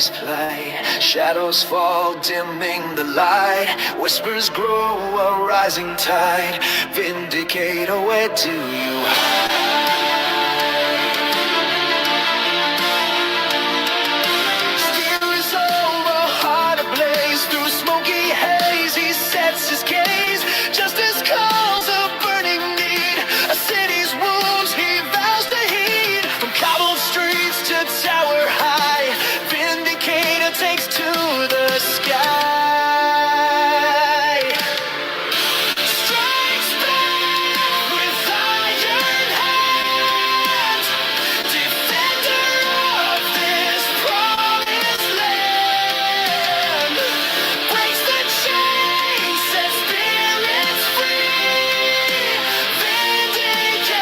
melodies play, shadows fall, dimming the light. Whispers grow, a rising tide. Vindicator, where do you hide? Steel is over, heart ablaze. Through smoky haze, he sets his gaze. Justice calls a burning need. A city's wounds he vows to heed. From cobbled streets to tower high, Vindicator takes to the sky. Strikes back with iron hands, defender of this promised land. Breaks the chains, sets spirits free. Vindicator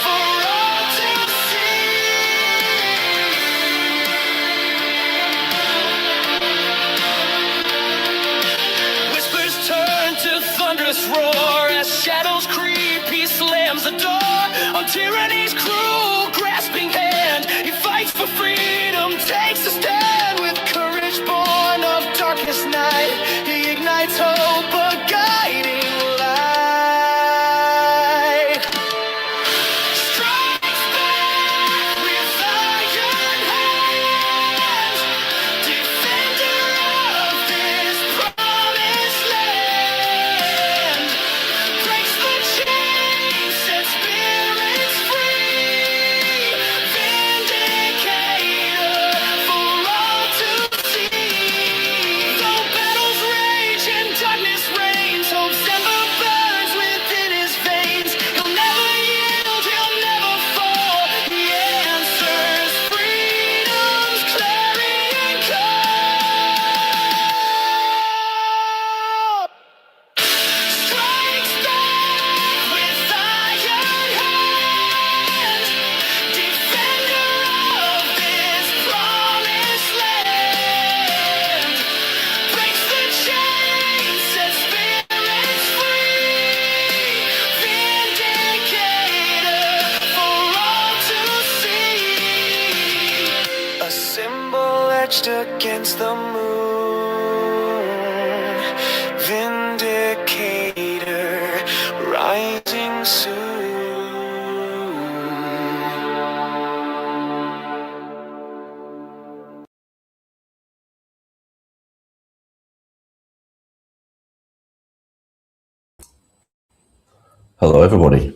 for all to see. Whispers turn to thunderous roar as shadows creep. He slams the door on tyranny's cruel, grasping hand. He fights for freedom, takes a stand with courage born of darkest night. He ignites hope, a guiding light. Strikes back with iron hands, defender of this promised land. Breaks the chains, sets spirits free. Vindicator for all to see. Though battles rage and darkness reigns, hope's ember burns within his veins. He'll never yield, he'll never fall. He answers freedom's clarion call. Strikes back with iron hands, defender of this promised land. Breaks the chains, sets spirits free. Vindicator for all to see. A symbol etched against the moon. Vindicator rising soon. Hello everybody,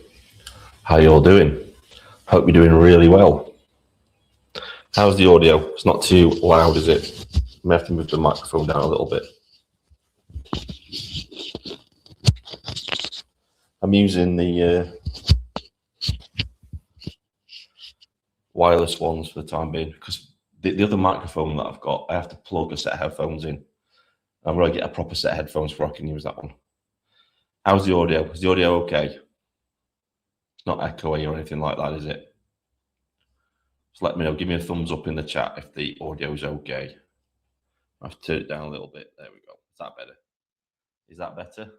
how you all doing? Hope you're doing really well. How's the audio? It's not too loud, is it? I may have to move the microphone down a little bit. I'm using the wireless ones for the time being because the other microphone that I've got, I have to plug a set of headphones in. I'm going to get a proper set of headphones before I can use that one. How's the audio? Is the audio okay? It's not echoey or anything like that, is it? Just let me know. Give me a thumbs up in the chat if the audio is okay. I have to turn it down a little bit. There we go. Is that better? Is that better?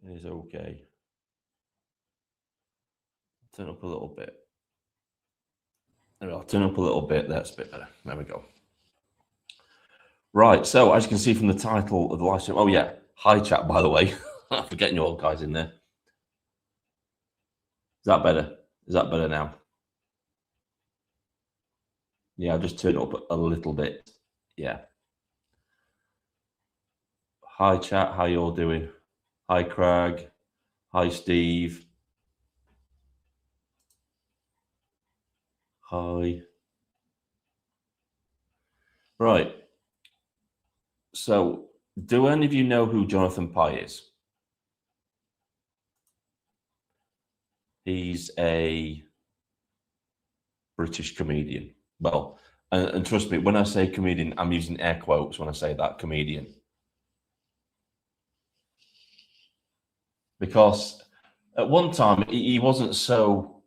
It is okay. Turn up a little bit. There we go. Turn up a little bit. That's a bit better. There we go. Right, so as you can see from the title of the live stream, oh yeah, hi chat, by the way. I'm forgetting you all guys in there. Is that better? Is that better now? Yeah, I'll just turn it up a little bit. Yeah. Hi chat, how you all doing? Hi Craig. Hi Steve. Hi. Right. So, do any of you know who Jonathan Pye is? He's a British comedian. Well, and trust me, when I say comedian, I'm using air quotes when I say that, comedian. Because at one time, he wasn't so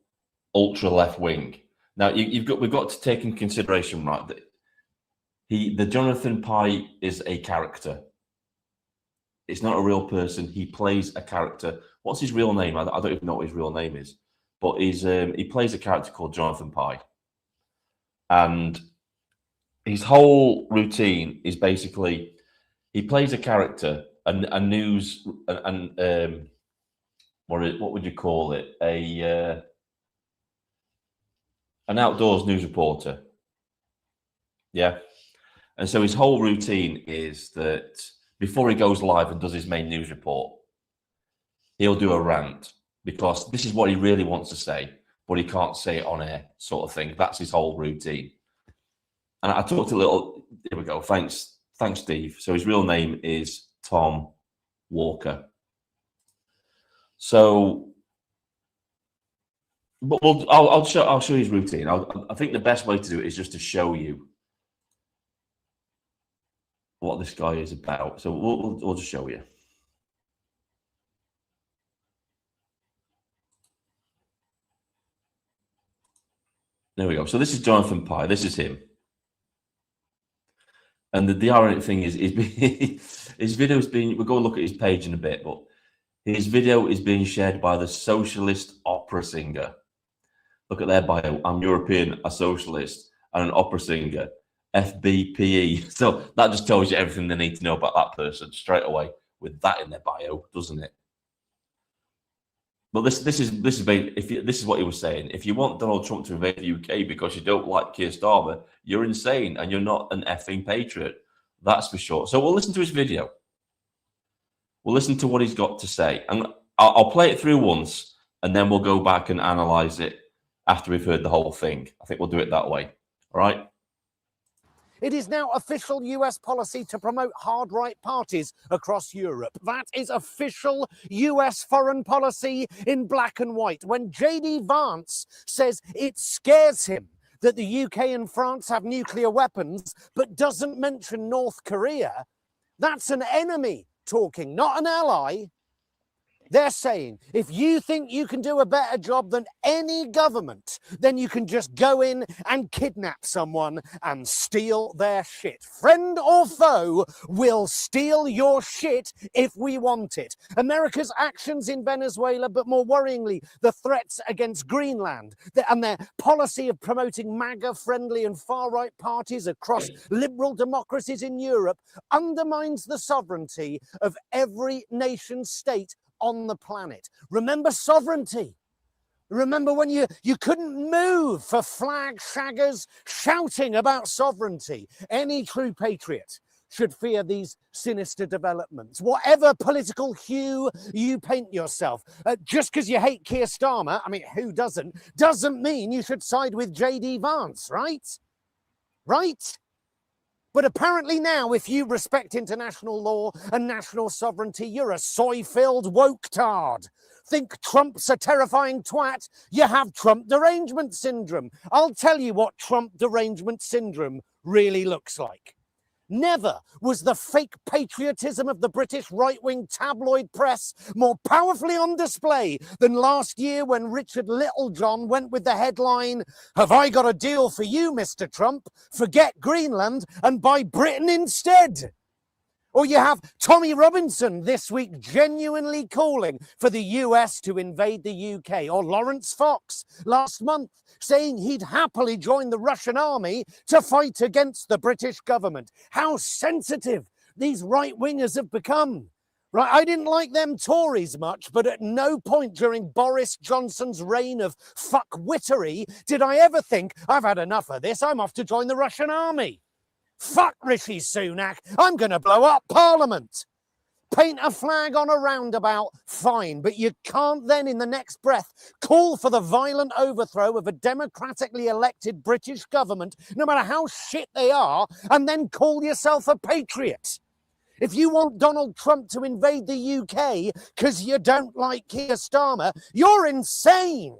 ultra left wing. Now, we've got to take in consideration, right, that the Jonathan Pye is a character. It's not a real person. He plays a character. What's his real name? I don't even know what his real name is. but he plays a character called Jonathan Pye, and his whole routine is basically he plays a character, a news, and what would you call it? An outdoors news reporter. Yeah. And so his whole routine is that before he goes live and does his main news report, he'll do a rant because this is what he really wants to say, but he can't say it on air, sort of thing. That's his whole routine. And I talked a little, here we go. Thanks, Steve. So his real name is Tom Walker. So, but I'll show you his routine. I think the best way to do it is just to show you what this guy is about. So we'll just show you. There we go. So this is Jonathan Pye. This is him. And the ironic thing is, his video is being. We'll go and look at his page in a bit, but his video is being shared by the socialist opera singer. Look at their bio. I'm European, a socialist, and an opera singer. FBPE. So that just tells you everything they need to know about that person straight away with that in their bio, doesn't it? But this is what he was saying. If you want Donald Trump to invade the UK because you don't like Keir Starmer, you're insane and you're not an effing patriot. That's for sure. So we'll listen to his video. We'll listen to what he's got to say, and I'll play it through once, and then we'll go back and analyze it after we've heard the whole thing. I think we'll do it that way. All right. It is now official US policy to promote hard-right parties across Europe. That is official US foreign policy in black and white. When J.D. Vance says it scares him that the UK and France have nuclear weapons, but doesn't mention North Korea, that's an enemy talking, not an ally. They're saying, if you think you can do a better job than any government, then you can just go in and kidnap someone and steal their shit. Friend or foe, will steal your shit if we want it. America's actions in Venezuela, but more worryingly, the threats against Greenland and their policy of promoting MAGA-friendly and far-right parties across liberal democracies in Europe undermines the sovereignty of every nation state on the planet. Remember sovereignty. Remember when you couldn't move for flag shaggers shouting about sovereignty. Any true patriot should fear these sinister developments. Whatever political hue you paint yourself, just because you hate Keir Starmer, I mean, who doesn't mean you should side with J.D. Vance, right? Right? But apparently now, if you respect international law and national sovereignty, you're a soy-filled woke-tard. Think Trump's a terrifying twat? You have Trump derangement syndrome. I'll tell you what Trump derangement syndrome really looks like. Never was the fake patriotism of the British right-wing tabloid press more powerfully on display than last year when Richard Littlejohn went with the headline, "Have I got a deal for you, Mr. Trump? Forget Greenland and buy Britain instead." Or you have Tommy Robinson this week genuinely calling for the US to invade the UK. Or Lawrence Fox last month saying he'd happily join the Russian army to fight against the British government. How sensitive these right-wingers have become. Right, I didn't like them Tories much, but at no point during Boris Johnson's reign of fuck-wittery did I ever think, I've had enough of this, I'm off to join the Russian army. Fuck Rishi Sunak, I'm going to blow up Parliament. Paint a flag on a roundabout, fine, but you can't then in the next breath call for the violent overthrow of a democratically elected British government, no matter how shit they are, and then call yourself a patriot. If you want Donald Trump to invade the UK because you don't like Keir Starmer, you're insane.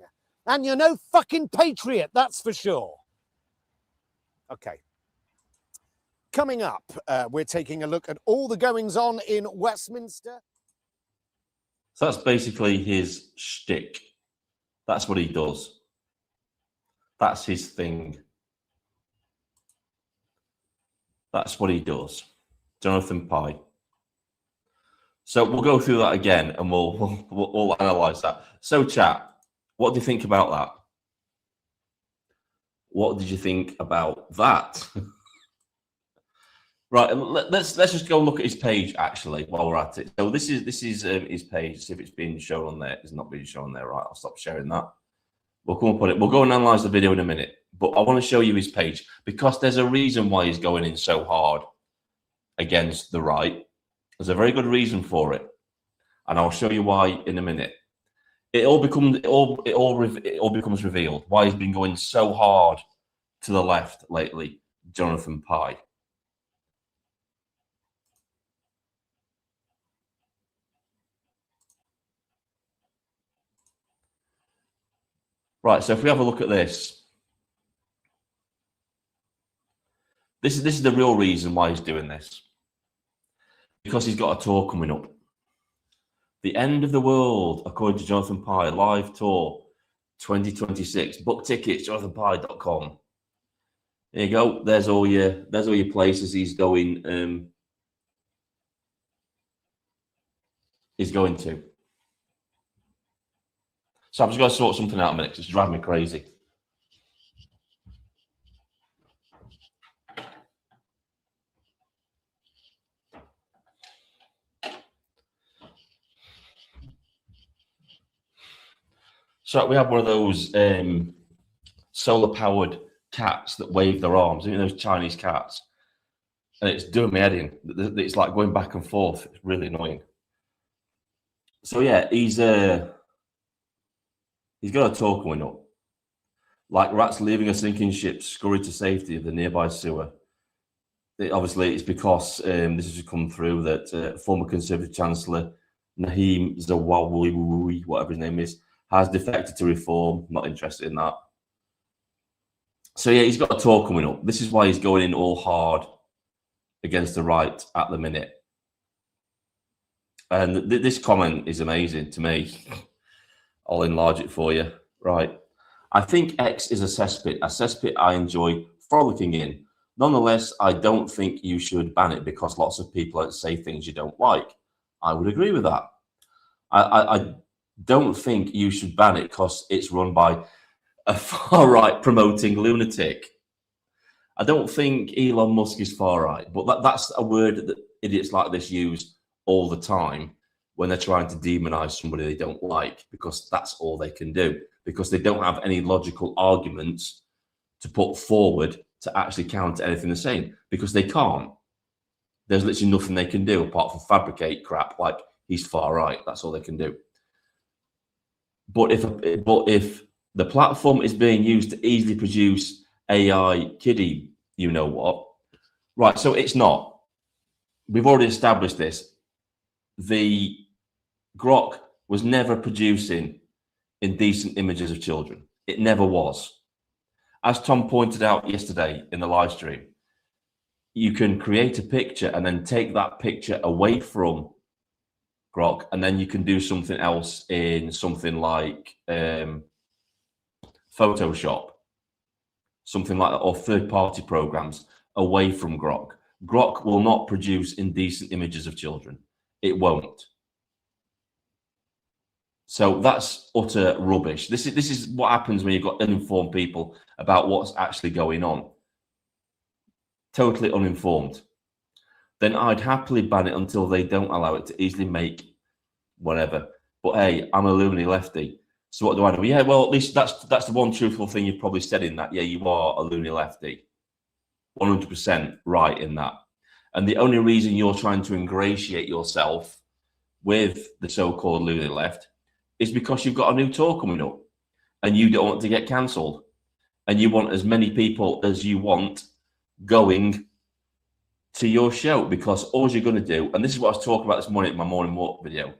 And you're no fucking patriot, that's for sure. Okay. Coming up, we're taking a look at all the goings-on in Westminster. So that's basically his shtick. That's what he does. That's his thing. That's what he does. Jonathan Pye. So we'll go through that again and we'll analyse that. So chat, What do you think about that? What did you think about that? Right, let's just go and look at his page actually while we're at it. So this is his page. See if it's being shown on there. It's not being shown there. Right, I'll stop sharing that. We'll come up on it. We'll go and analyze the video in a minute. But I want to show you his page because there's a reason why he's going in so hard against the right. There's a very good reason for it, and I'll show you why in a minute. It all becomes revealed why he's been going so hard to the left lately, Jonathan Pye. Right, so if we have a look at this, this is the real reason why he's doing this. Because he's got a tour coming up. The End of the World, according to Jonathan Pye, live tour 2026. Book tickets, jonathanpye.com. There you go. There's all your places he's going to. So I'm just going to sort something out a minute because it's driving me crazy. So we have one of those solar-powered cats that wave their arms, those Chinese cats, and it's doing my head in. It's like going back and forth. It's really annoying. So yeah, he's got a tour coming up. Like rats leaving a sinking ship, scurry to safety of the nearby sewer. Obviously, it's because this has come through that former Conservative Chancellor Naheem Zawawi, whatever his name is, has defected to reform. Not interested in that. So yeah, he's got a tour coming up. This is why he's going in all hard against the right at the minute. And this comment is amazing to me. I'll enlarge it for you. Right. I think X is a cesspit I enjoy frolicking in. Nonetheless, I don't think you should ban it because lots of people say things you don't like. I would agree with that. I don't think you should ban it because it's run by a far-right promoting lunatic. I don't think Elon Musk is far-right, but that's a word that idiots like this use all the time when they're trying to demonize somebody they don't like, because that's all they can do, because they don't have any logical arguments to put forward to actually counter anything they're saying, because they can't. There's literally nothing they can do apart from fabricate crap like he's far-right. That's all they can do. But if the platform is being used to easily produce AI kiddie, you know what? Right, so it's not. We've already established this. The Grok was never producing indecent images of children. It never was. As Tom pointed out yesterday in the live stream, you can create a picture and then take that picture away from Grok, and then you can do something else in something like Photoshop, something like that, or third-party programs away from Grok. Grok will not produce indecent images of children. It won't. So that's utter rubbish. This is what happens when you've got uninformed people about what's actually going on. Totally uninformed. Then I'd happily ban it until they don't allow it to easily make whatever. But hey, I'm a loony lefty. So what do I do? Yeah, well, at least that's the one truthful thing you've probably said in that. Yeah, you are a loony lefty. 100% right in that. And the only reason you're trying to ingratiate yourself with the so-called loony left is because you've got a new tour coming up and you don't want to get cancelled. And you want as many people as you want going to your show, because all you're going to do, and this is what I was talking about this morning in my morning walk video,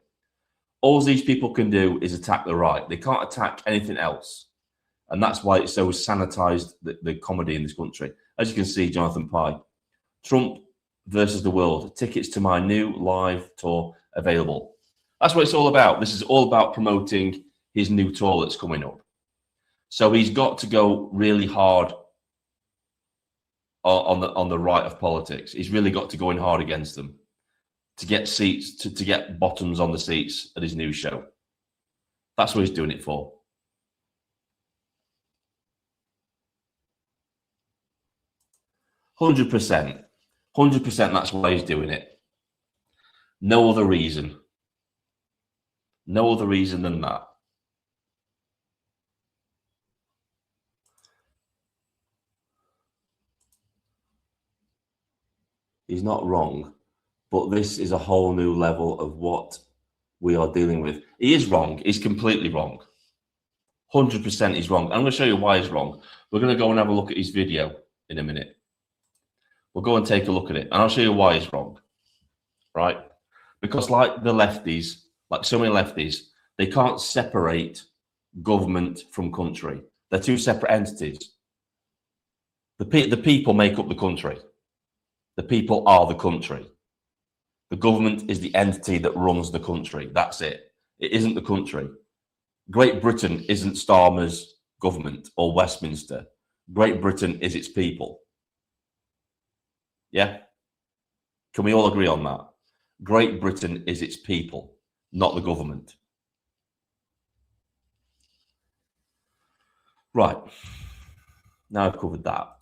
all these people can do is attack the right. They can't attack anything else. And that's why it's so sanitized, the comedy in this country. As you can see, Jonathan Pye, Trump versus the world, tickets to my new live tour available. That's what it's all about. This is all about promoting his new tour that's coming up. So he's got to go really hard on the right of politics. He's really got to go in hard against them to get seats, to get bottoms on the seats at his new show. That's what he's doing it for. 100%. 100% that's why he's doing it. No other reason. No other reason than that. He's not wrong, but this is a whole new level of what we are dealing with. He is wrong. He's completely wrong. 100% he's wrong. I'm going to show you why he's wrong. We're going to go and have a look at his video in a minute. We'll go and take a look at it, and I'll show you why he's wrong. Right? Because like the lefties, like so many lefties, they can't separate government from country. They're two separate entities. The people make up the country. The people are the country. The government is the entity that runs the country. That's it. It isn't the country. Great Britain isn't Starmer's government or Westminster. Great Britain is its people. Yeah? Can we all agree on that? Great Britain is its people, not the government. Right. Now I've covered that.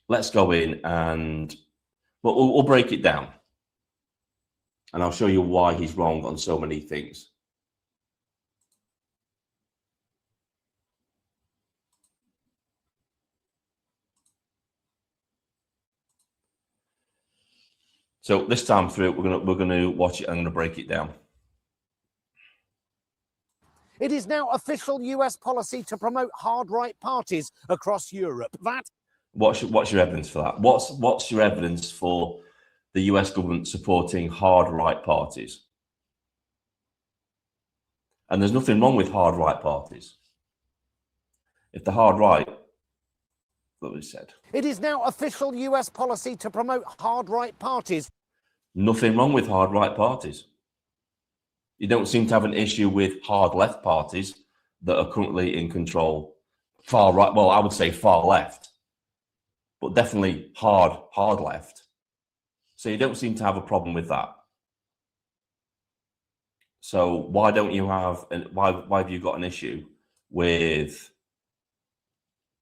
Let's go in and we'll break it down. And I'll show you why he's wrong on so many things. So this time through, we're gonna watch it and I'm gonna break it down. It is now official US policy to promote hard right parties across Europe. What's your evidence for that? What's your evidence for the US government supporting hard right parties? And there's nothing wrong with hard right parties. If the hard right, what we said. It is now official US policy to promote hard right parties. Nothing wrong with hard right parties. You don't seem to have an issue with hard left parties that are currently in control. Far right, well, I would say far left, but definitely hard left. So you don't seem to have a problem with that. So why don't you have, why have you got an issue with,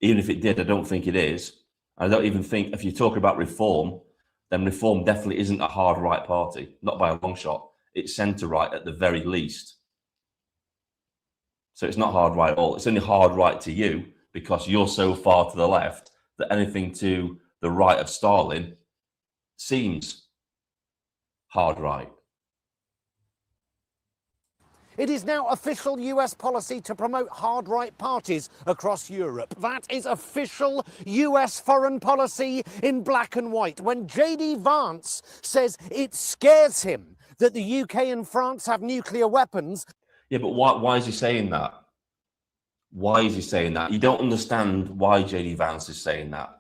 even if it did, I don't think it is. I don't even think, if you talk about reform, then reform definitely isn't a hard right party, not by a long shot. It's centre right at the very least. So it's not hard right at all. It's only hard right to you because you're so far to the left that anything to the right of Stalin seems hard right. It is now official US policy to promote hard right parties across Europe. That is official US foreign policy in black and white. When JD Vance says it scares him that the UK and France have nuclear weapons. Yeah, but why is he saying that? Why is he saying that? You don't understand why JD Vance is saying that.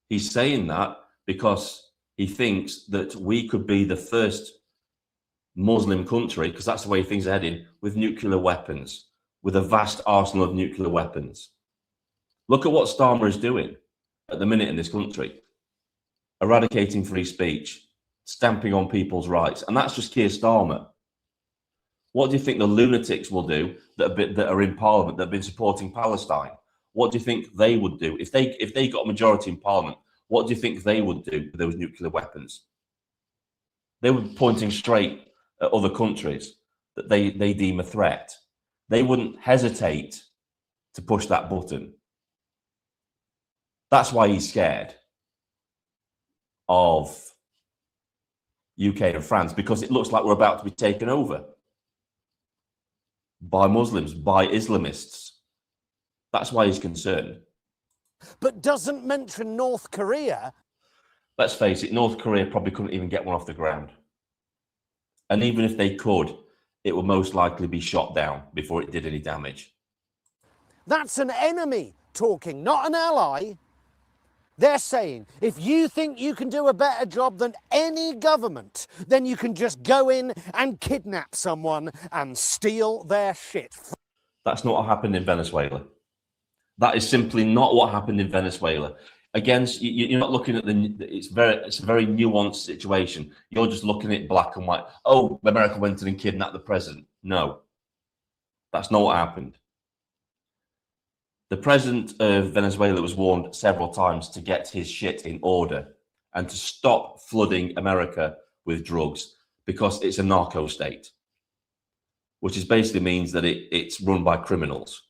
He's saying that because he thinks that we could be the first Muslim country, because that's the way things are heading, with nuclear weapons, with a vast arsenal of nuclear weapons. Look at what Starmer is doing at the minute in this country. Eradicating free speech, stamping on people's rights. And that's just Keir Starmer. What do you think the lunatics will do that are in Parliament, that have been supporting Palestine? What do you think they would do? If they got a majority in Parliament, what do you think they would do with those nuclear weapons? They were pointing straight at other countries that they deem a threat. They wouldn't hesitate to push that button. That's why he's scared of UK and France, because it looks like we're about to be taken over by Muslims, by Islamists. That's why he's concerned. But doesn't mention North Korea. Let's face it, North Korea probably couldn't even get one off the ground. And even if they could, it would most likely be shot down before it did any damage. That's an enemy talking, not an ally. They're saying, if you think you can do a better job than any government, then you can just go in and kidnap someone and steal their shit. That's not what happened in Venezuela. That is simply not what happened in Venezuela. Again, you're not looking at it's a very nuanced situation. You're just looking at black and white. Oh, America went in and kidnapped the president. No, that's not what happened. The president of Venezuela was warned several times to get his shit in order and to stop flooding America with drugs because it's a narco state, which is basically means that it's run by criminals.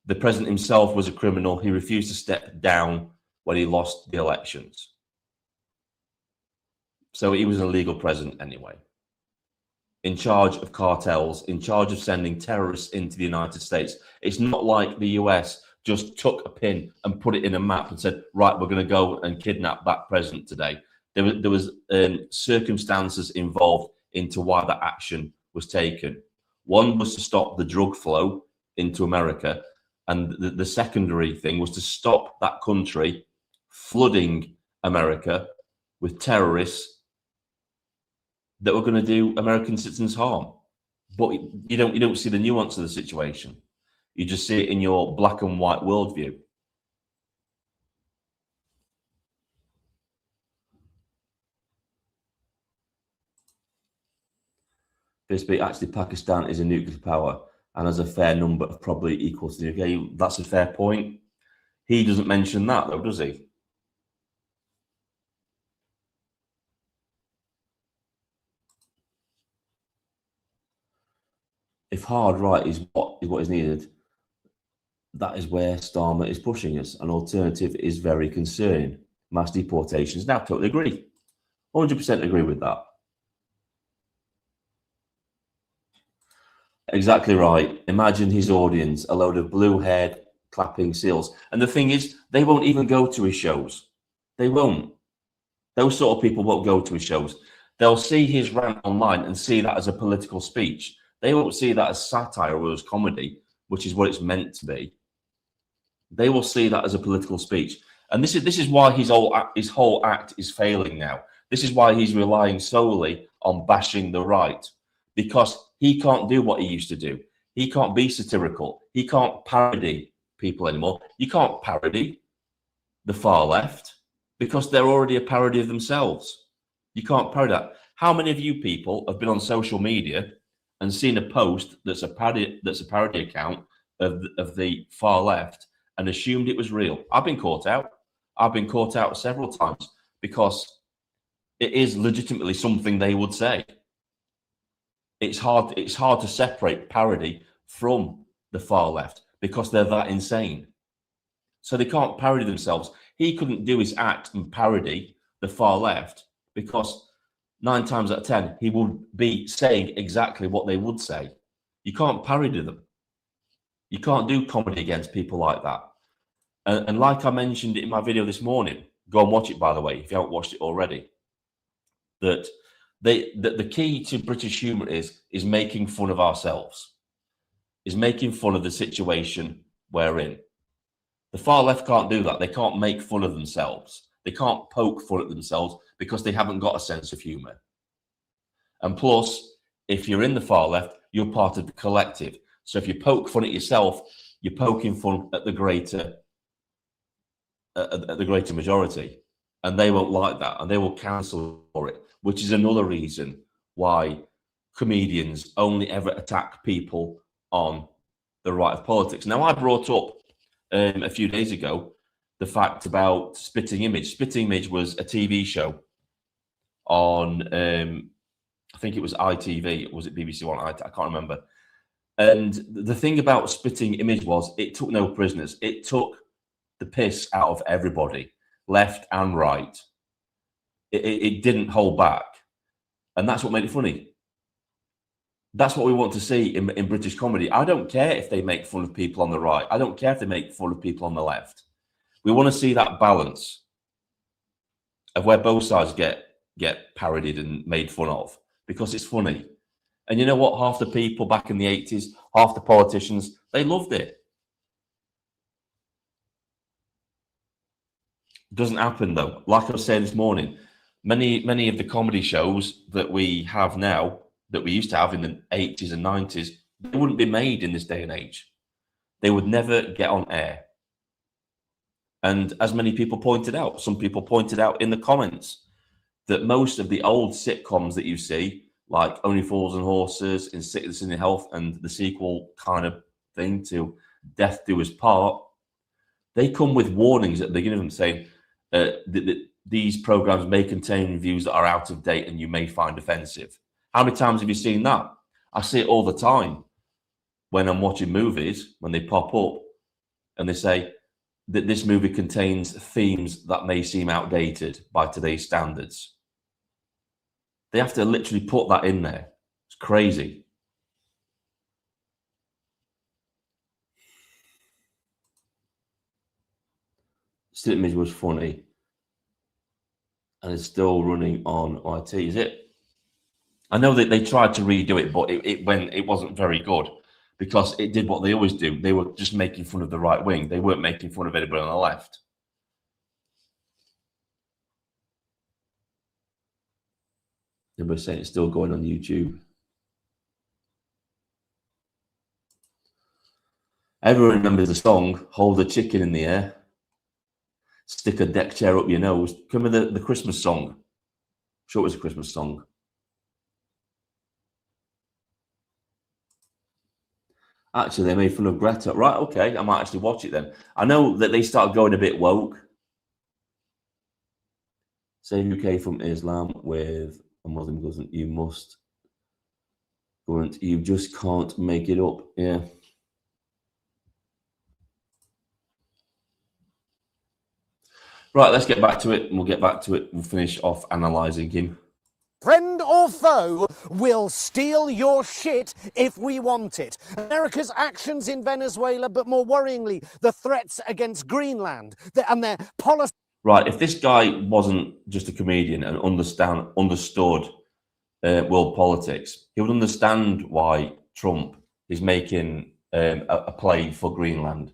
The president himself was a criminal. He refused to step down when he lost the elections. So he was an illegal president anyway. In charge of cartels, in charge of sending terrorists into the United States. It's not like the US just took a pin and put it in a map and said, right, we're going to go and kidnap that president today. There was circumstances involved into why that action was taken. One was to stop the drug flow into America. And the secondary thing was to stop that country flooding America with terrorists that were going to do American citizens harm. But you don't see the nuance of the situation. You just see it in your black and white worldview. Actually, Pakistan is a nuclear power and has a fair number of probably equal to the UK. That's a fair point. He doesn't mention that, though, does he? If hard right is what is needed, that is where Starmer is pushing us. An alternative is very concerning. Mass deportations. Now, totally agree. 100% agree with that. Exactly right. Imagine his audience, a load of blue-haired, clapping seals. And the thing is, they won't even go to his shows. They won't. Those sort of people won't go to his shows. They'll see his rant online and see that as a political speech. They won't see that as satire or as comedy, which is what it's meant to be. They will see that as a political speech. And this is why his whole act is failing now. This is why he's relying solely on bashing the right, because he can't do what he used to do. He can't be satirical. He can't parody people anymore. You can't parody the far left because they're already a parody of themselves. You can't parody that. How many of you people have been on social media and seen a post that's a parody account of the far left and assumed it was real? I've been caught out. I've been caught out several times because it is legitimately something they would say. It's hard to separate parody from the far left because they're that insane. So they can't parody themselves. He couldn't do his act and parody the far left because 9 times out of 10, he would be saying exactly what they would say. You can't parody them. You can't do comedy against people like that. And like I mentioned in my video this morning, go and watch it, by the way, if you haven't watched it already, that the key to British humour is making fun of ourselves, is making fun of the situation we're in. The far left can't do that. They can't make fun of themselves. They can't poke fun at themselves because they haven't got a sense of humour. And plus, if you're in the far left, you're part of the collective. So if you poke fun at yourself, you're poking fun at the greater majority. And they won't like that, and they will cancel for it, which is another reason why comedians only ever attack people on the right of politics. Now, I brought up a few days ago the fact about Spitting Image. Spitting Image was a TV show on, I think it was ITV, was it BBC One? I can't remember. And the thing about Spitting Image was it took no prisoners. It took the piss out of everybody, left and right. It didn't hold back. And that's what made it funny. That's what we want to see in British comedy. I don't care if they make fun of people on the right. I don't care if they make fun of people on the left. We want to see that balance of where both sides get parodied and made fun of because it's funny. And you know what? Half the people back in the 80s, half the politicians, they loved it. It doesn't happen though. Like I was saying this morning, many of the comedy shows that we have now, that we used to have in the 80s and 90s, they wouldn't be made in this day and age. They would never get on air. And as many people pointed out, some people pointed out in the comments that most of the old sitcoms that you see, like Only Fools and Horses, In Sickness and in Health, and the sequel kind of thing to Death Do Us Part, They come with warnings at the beginning of them saying these programs may contain views that are out of date and you may find offensive. How many times have you seen that? I see it all the time when I'm watching movies, when they pop up and they say that this movie contains themes that may seem outdated by today's standards. They have to literally put that in there. It's crazy. Still image was funny. And it's still running on IT, is it? I know that they tried to redo it, but it wasn't very good because it did what they always do. They were just making fun of the right wing. They weren't making fun of anybody on the left. They were saying it's still going on YouTube. Everyone remembers the song, Hold a Chicken in the Air. Stick a deck chair up your nose. Remember the Christmas song? I'm sure it was a Christmas song. Actually, they made fun of Greta. Right, okay, I might actually watch it then. I know that they started going a bit woke. Save UK from Islam with a Muslim doesn't. You must. You just can't make it up. Yeah. Right, let's get back to it, and we'll get back to it. We'll finish off analysing him. Friend or foe, will steal your shit if we want it. America's actions in Venezuela, but more worryingly, the threats against Greenland and their policy. Right, if this guy wasn't just a comedian and understood world politics, he would understand why Trump is making a play for Greenland.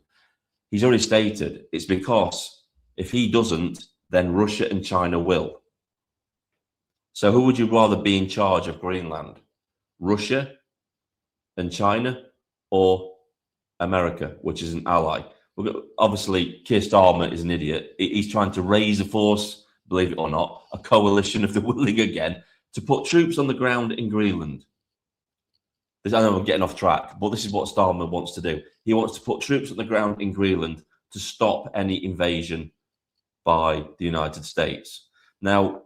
He's already stated it's because if he doesn't, then Russia and China will. So who would you rather be in charge of Greenland? Russia and China or America, which is an ally? Obviously, Keir Starmer is an idiot. He's trying to raise a force, believe it or not, a coalition of the willing again, to put troops on the ground in Greenland. I know I'm getting off track, but this is what Starmer wants to do. He wants to put troops on the ground in Greenland to stop any invasion by the United States. Now,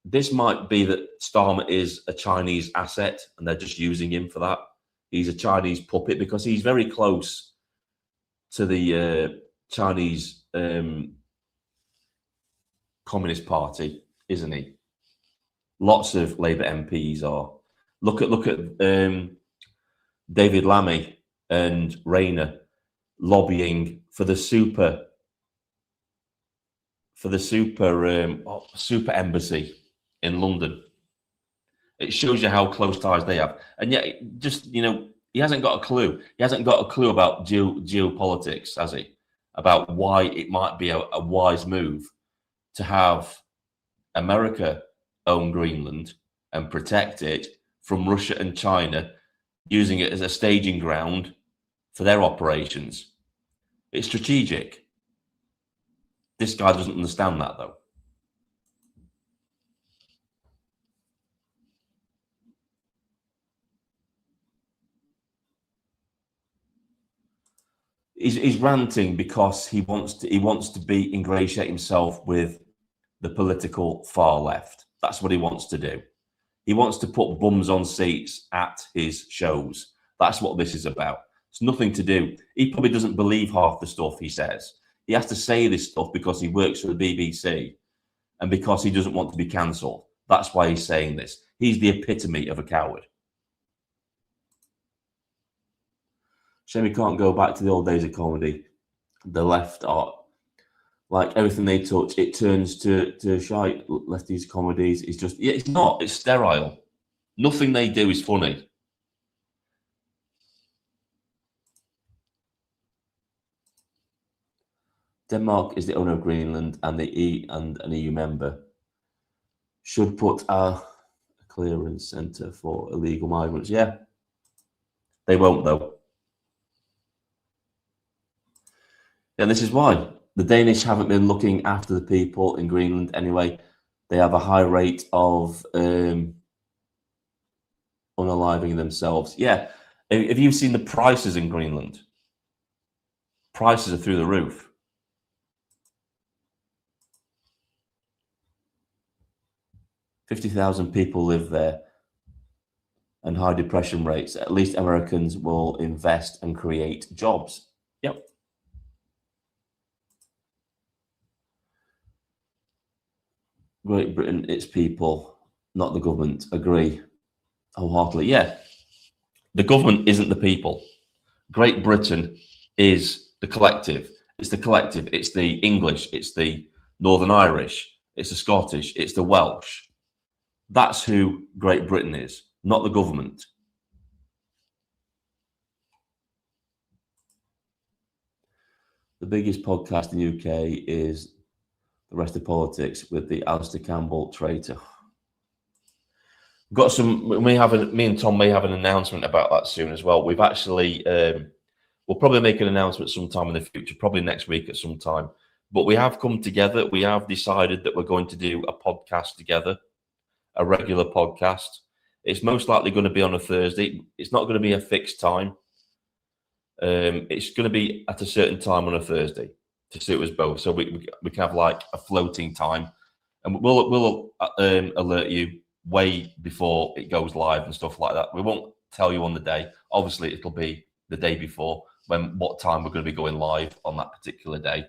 this might be that Starmer is a Chinese asset and they're just using him for that. He's a Chinese puppet because he's very close to the Chinese Communist Party, isn't he? Lots of Labour MPs are. Look at David Lammy and Rayner lobbying for the super embassy in London. It shows you how close ties they have, and yet, just he hasn't got a clue. He hasn't got a clue about geopolitics, has he? About why it might be a wise move to have America own Greenland and protect it from Russia and China, using it as a staging ground for their operations. It's strategic. This guy doesn't understand that, though. He's ranting because he wants to ingratiate himself with the political far left. That's what he wants to do. He wants to put bums on seats at his shows. That's what this is about. It's nothing to do. He probably doesn't believe half the stuff he says. He has to say this stuff because he works for the BBC and because he doesn't want to be cancelled. That's why he's saying this. He's the epitome of a coward. Shame we can't go back to the old days of comedy. The left are like everything they touch, it turns to shite. Lefties comedies is just, it's not. It's sterile. Nothing they do is funny. Denmark is the owner of Greenland and an EU member. Should put a clearance centre for illegal migrants. Yeah, they won't though. And this is why the Danish haven't been looking after the people in Greenland anyway. They have a high rate of unaliving themselves. Yeah, have you seen the prices in Greenland? Prices are through the roof. 50,000 people live there and high depression rates. At least Americans will invest and create jobs. Yep. Great Britain, its people, not the government. Agree wholeheartedly. Yeah. The government isn't the people. Great Britain is the collective. It's the collective. It's the English. It's the Northern Irish. It's the Scottish. It's the Welsh. That's who Great Britain is, not the government. The biggest podcast in the UK is The Rest of Politics with the Alistair Campbell traitor. Got some. Me and Tom may have an announcement about that soon as well. We've actually, we'll probably make an announcement sometime in the future, probably next week at some time. But we have come together. We have decided that we're going to do a podcast together, a regular podcast. It's most likely going to be on a Thursday. It's not going to be a fixed time. It's going to be at a certain time on a Thursday to suit us both. So we can have like a floating time, and we'll alert you way before it goes live and stuff like that. We won't tell you on the day. Obviously, it'll be the day before what time we're going to be going live on that particular day.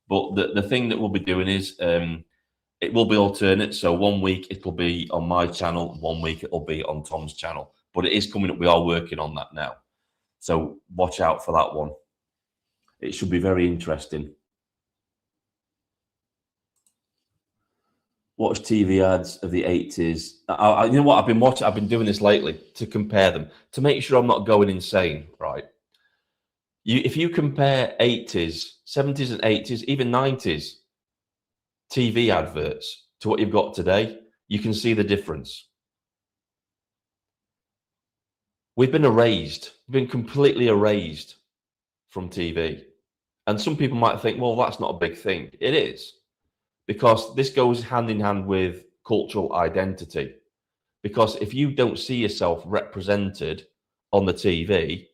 But the thing that we'll be doing is it will be alternate. So 1 week it'll be on my channel, 1 week it'll be on Tom's channel. But it is coming up. We are working on that now. So watch out for that one. It should be very interesting. Watch TV ads of the 80s. You know what? I've been doing this lately to compare them, to make sure I'm not going insane, right? If you compare 80s, 70s and 80s, even 90s TV adverts to what you've got today, you can see the difference. We've been erased. We've been completely erased from TV. And some people might think, well, that's not a big thing. It is, because this goes hand in hand with cultural identity. Because if you don't see yourself represented on the TV,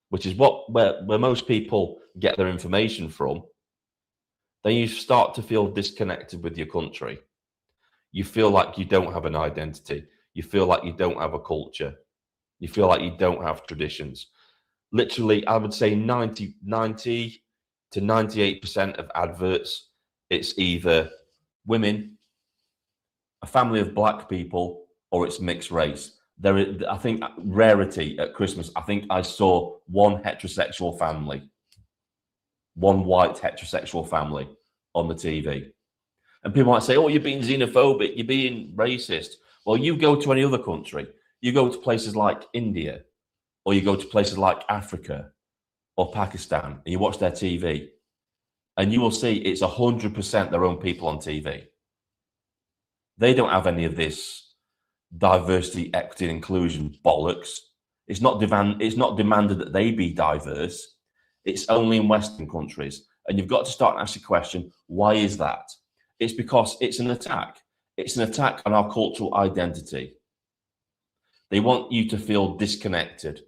which is where most people get their information from, then you start to feel disconnected with your country. You feel like you don't have an identity. You feel like you don't have a culture. You feel like you don't have traditions. Literally, I would say 90 to 98% of adverts, it's either women, a family of black people, or it's mixed race. There is, I think, rarity at Christmas. I think I saw one heterosexual family, one white heterosexual family on the TV. And people might say, oh, you're being xenophobic, you're being racist. Well, you go to any other country, you go to places like India, or you go to places like Africa or Pakistan, and you watch their TV, and you will see it's 100% their own people on TV. They don't have any of this diversity, equity, and inclusion bollocks. It's not demanded that they be diverse. It's only in Western countries. And you've got to start and ask the question, why is that? It's because it's an attack. It's an attack on our cultural identity. They want you to feel disconnected,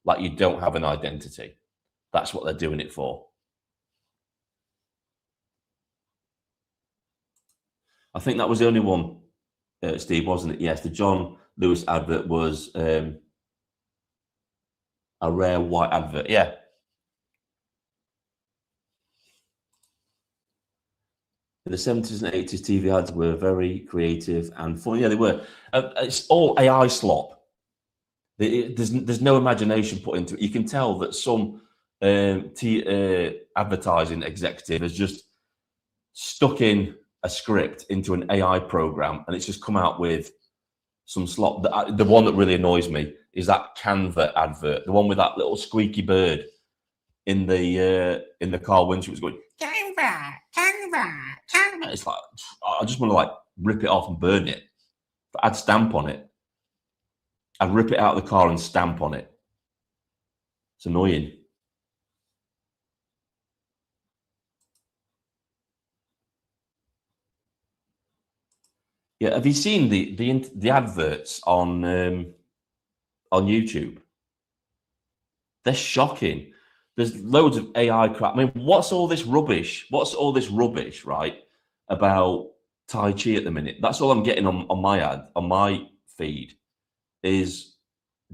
like you don't have an identity. That's what they're doing it for. I think that was the only one, Steve, wasn't it? Yes, the John Lewis advert was a rare white advert. Yeah. In the 70s and 80s, TV ads were very creative and fun. Yeah, they were. It's all AI slop. There's no imagination put into it. You can tell that some advertising executive has just stuck in a script into an AI program, and it's just come out with some slop. The one that really annoys me is that Canva advert, the one with that little squeaky bird in the car windshield was going Canva, Canva, Canva. It's like, I just want to like rip it off and burn it. But I'd stamp on it. I'd rip it out of the car and stamp on it. It's annoying. Yeah, have you seen the adverts on YouTube? They're shocking. There's loads of AI crap. I mean, what's all this rubbish? What's all this rubbish, right? About Tai Chi at the minute. That's all I'm getting on my ad, on my feed, is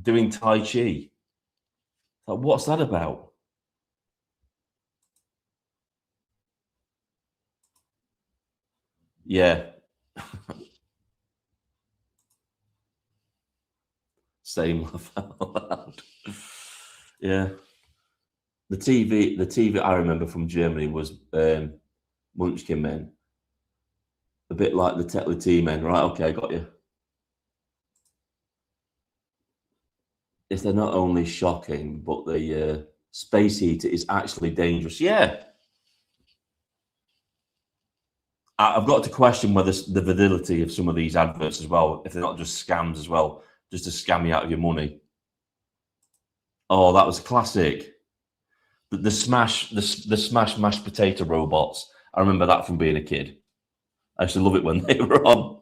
doing Tai Chi. Like, what's that about? Yeah. Same laugh out loud. Yeah. The TV I remember from Germany was Munchkin Men. A bit like the Tetley Tea Men, right? Okay, got you. If they're not only shocking, but the space heater is actually dangerous. Yeah. I've got to question whether the validity of some of these adverts as well, if they're not just scams as well, just to scam you out of your money. Oh, that was classic. The smash mashed potato robots. I remember that from being a kid. I used to love it when they were on.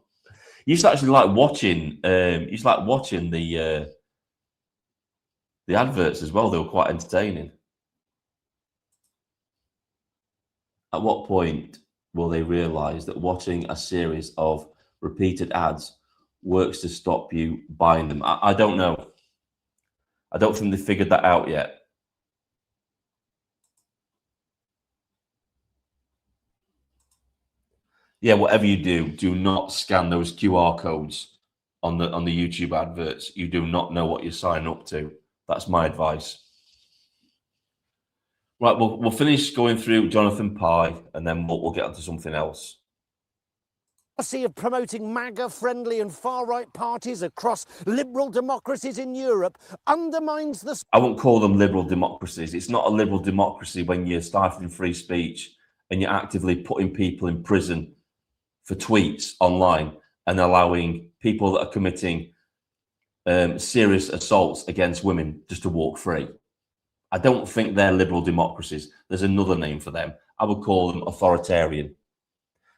You used to actually like watching. The adverts as well. They were quite entertaining. At what point will they realise that watching a series of repeated ads works to stop you buying them? I don't know. I don't think they figured that out yet. Yeah, whatever you do not scan those QR codes on the YouTube adverts. You do not know what you're signing up to. That's my advice. Right, we'll finish going through Jonathan Pye, and then we'll get onto something else. Policy of promoting MAGA-friendly and far-right parties across liberal democracies in Europe undermines the... I won't call them liberal democracies. It's not a liberal democracy when you're stifling free speech and you're actively putting people in prison for tweets online and allowing people that are committing serious assaults against women just to walk free. I don't think they're liberal democracies. There's another name for them. I would call them authoritarian,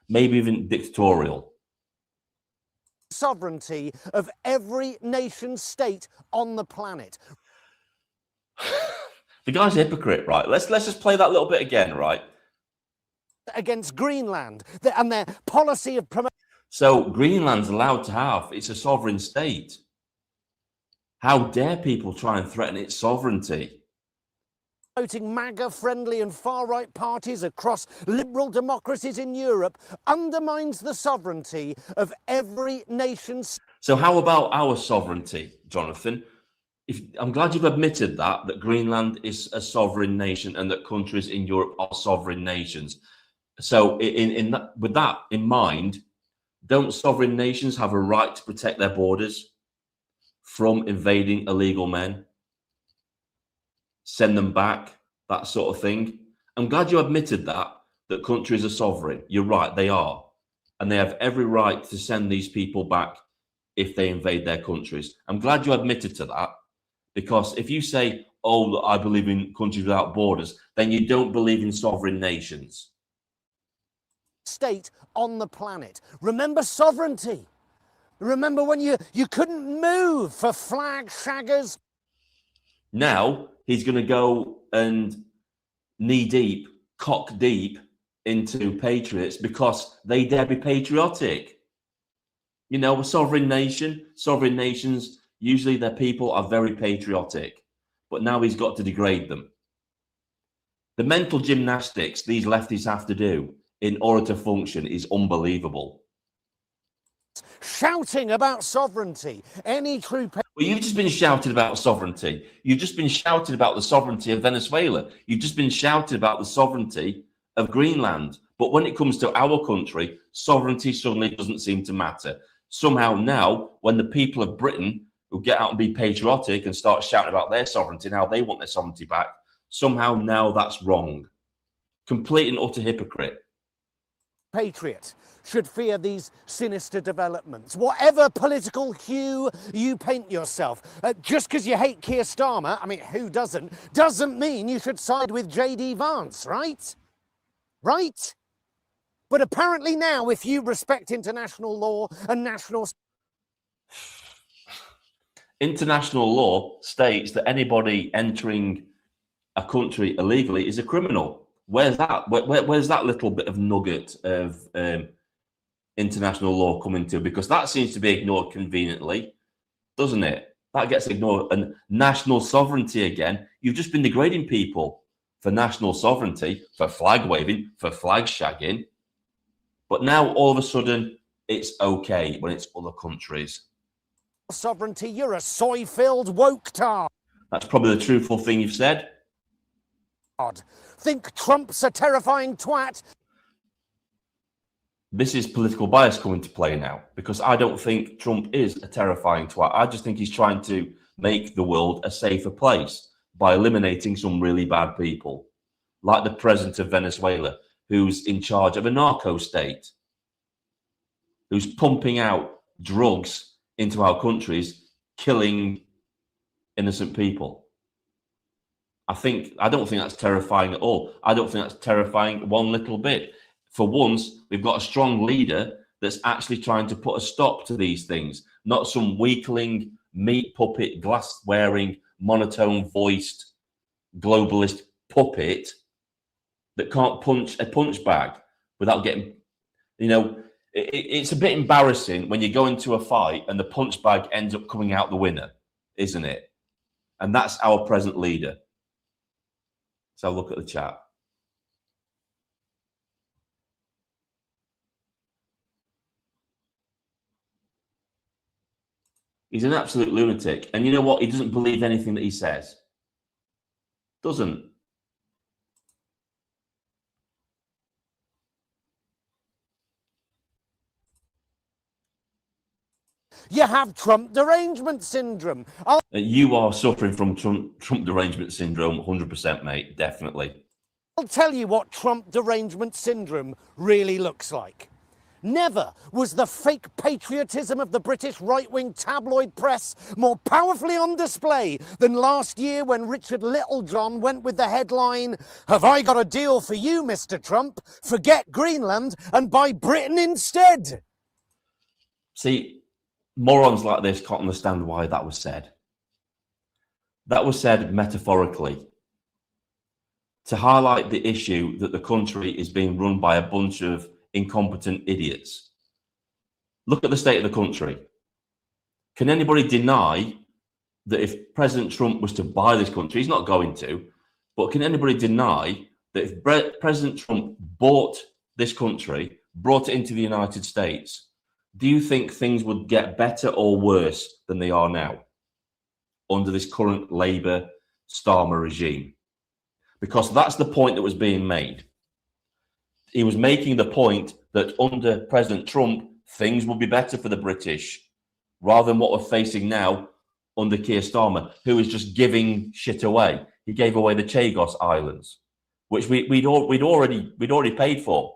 maybe even dictatorial. Sovereignty of every nation state on the planet. The guy's a hypocrite, right? Let's just play that little bit again, right? Against Greenland and their policy of promoting... So Greenland's allowed to have, it's a sovereign state. How dare people try and threaten its sovereignty? Promoting MAGA-friendly and far-right parties across liberal democracies in Europe undermines the sovereignty of every nation. So how about our sovereignty, Jonathan? I'm glad you've admitted that Greenland is a sovereign nation and that countries in Europe are sovereign nations. So with that in mind, don't sovereign nations have a right to protect their borders from invading illegal men? Send them back, that sort of thing. I'm glad you admitted that countries are sovereign. You're right, they are. And they have every right to send these people back if they invade their countries. I'm glad you admitted to that, because if you say, oh, I believe in countries without borders, then you don't believe in sovereign nations. State on the planet. Remember sovereignty. Remember when you couldn't move for flag shaggers? Now he's going to go and knee deep, cock deep into patriots because they dare be patriotic. You know, a sovereign nations, usually their people are very patriotic, but now he's got to degrade them. The mental gymnastics these lefties have to do in order to function is unbelievable. Shouting about sovereignty. Any true... Well, you've just been shouting about sovereignty. You've just been shouting about the sovereignty of Venezuela. You've just been shouting about the sovereignty of Greenland. But when it comes to our country, sovereignty suddenly doesn't seem to matter. Somehow now, when the people of Britain who get out and be patriotic and start shouting about their sovereignty and how they want their sovereignty back, somehow now that's wrong. Complete and utter hypocrite. Patriot should fear these sinister developments. Whatever political hue you paint yourself, just because you hate Keir Starmer, I mean, who doesn't mean you should side with JD Vance, right? Right? But apparently now, if you respect international law and national... International law states that anybody entering a country illegally is a criminal. Where's that? Where's that little bit of nugget of international law come into? Because that seems to be ignored conveniently, doesn't it? That gets ignored. And national sovereignty again. You've just been degrading people for national sovereignty, for flag waving, for flag shagging. But now all of a sudden it's okay when it's other countries. Sovereignty, you're a soy-filled woke tard. That's probably the truthful thing you've said. Think Trump's a terrifying twat. This is political bias coming to play now, because I don't think Trump is a terrifying twat. I just think he's trying to make the world a safer place by eliminating some really bad people, like the president of Venezuela, who's in charge of a narco state, who's pumping out drugs into our countries, killing innocent people. I don't think that's terrifying at all. I don't think that's terrifying one little bit. For once, we've got a strong leader that's actually trying to put a stop to these things, not some weakling, meat puppet, glass-wearing, monotone-voiced, globalist puppet that can't punch a punch bag without getting, it's a bit embarrassing when you go into a fight and the punch bag ends up coming out the winner, isn't it? And that's our present leader. So look at the chat. He's an absolute lunatic. And you know what? He doesn't believe anything that he says. Doesn't. You have Trump derangement syndrome. You are suffering from Trump derangement syndrome, 100%, mate. Definitely. I'll tell you what Trump derangement syndrome really looks like. Never was the fake patriotism of the British right-wing tabloid press more powerfully on display than last year when Richard Littlejohn went with the headline, "Have I got a deal for you, Mr. Trump? Forget Greenland and buy Britain instead." See, morons like this can't understand why that was said. That was said metaphorically to highlight the issue that the country is being run by a bunch of incompetent idiots. Look at the state of the country. Can anybody deny that if President Trump was to buy this country, he's not going to, but can anybody deny that if President Trump bought this country, brought it into the United States, do you think things would get better or worse than they are now under this current Labour Starmer regime? Because that's the point that was being made. He was making the point that under President Trump, things will be better for the British, rather than what we're facing now under Keir Starmer, who is just giving shit away. He gave away the Chagos Islands, which we'd already paid for.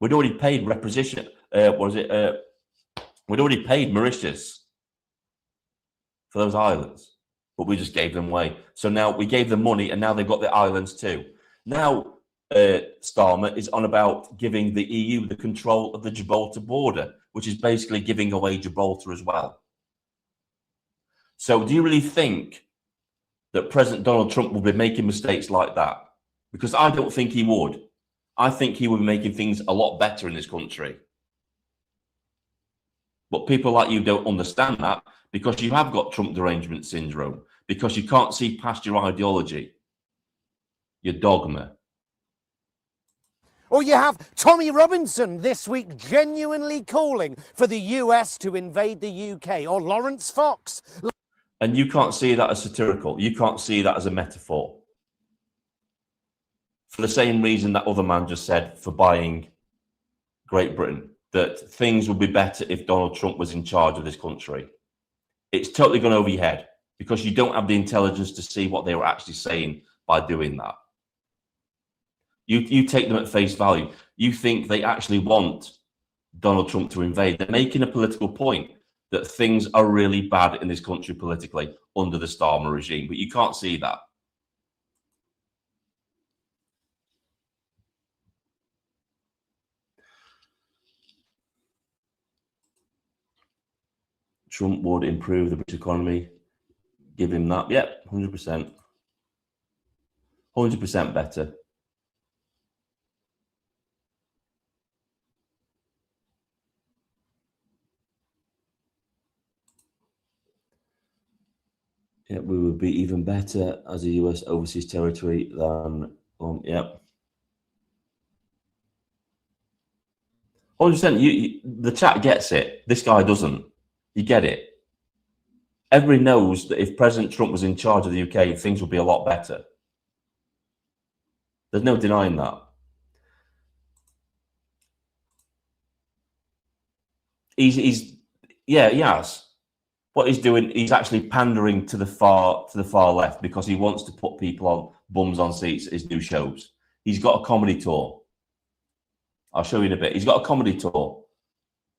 We'd already paid requisition. We'd already paid Mauritius for those islands, but we just gave them away. So now we gave them money, and now they've got the islands too. Now Starmer is on about giving the EU the control of the Gibraltar border, which is basically giving away Gibraltar as well. So do you really think that President Donald Trump will be making mistakes like that? Because I don't think he would. I think he would be making things a lot better in this country. But people like you don't understand that because you have got Trump derangement syndrome, because you can't see past your ideology, your dogma. Or you have Tommy Robinson this week genuinely calling for the US to invade the UK, or Lawrence Fox. And you can't see that as satirical. You can't see that as a metaphor. For the same reason that other man just said for buying Great Britain, that things would be better if Donald Trump was in charge of this country. It's totally gone over your head because you don't have the intelligence to see what they were actually saying by doing that. You take them at face value. You think they actually want Donald Trump to invade. They're making a political point that things are really bad in this country politically under the Starmer regime, but you can't see that. Trump would improve the British economy. Give him that. Yep, 100%. 100% better. be even better as a US overseas territory than, yeah. 100%. The chat gets it. This guy doesn't. You get it. Everybody knows that if President Trump was in charge of the UK, things would be a lot better. There's no denying that. Yeah, he has. What he's doing, he's actually pandering to the far left because he wants to put people on bums on seats at his new shows. He's got a comedy tour. I'll show you in a bit. He's got a comedy tour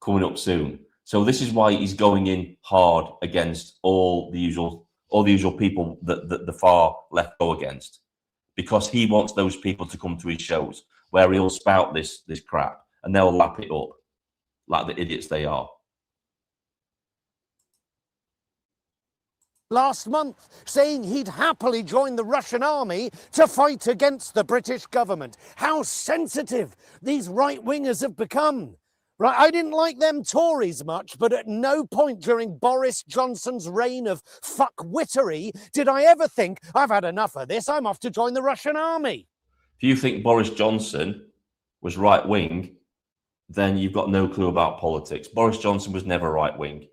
coming up soon. So this is why he's going in hard against all the usual people that the far left go against, because he wants those people to come to his shows where he'll spout this crap and they'll lap it up like the idiots they are. Last month, saying he'd happily join the Russian army to fight against the British government. How sensitive these right-wingers have become. Right, I didn't like them Tories much, but at no point during Boris Johnson's reign of fuckwittery did I ever think, I've had enough of this, I'm off to join the Russian army. If you think Boris Johnson was right-wing, then you've got no clue about politics. Boris Johnson was never right-wing.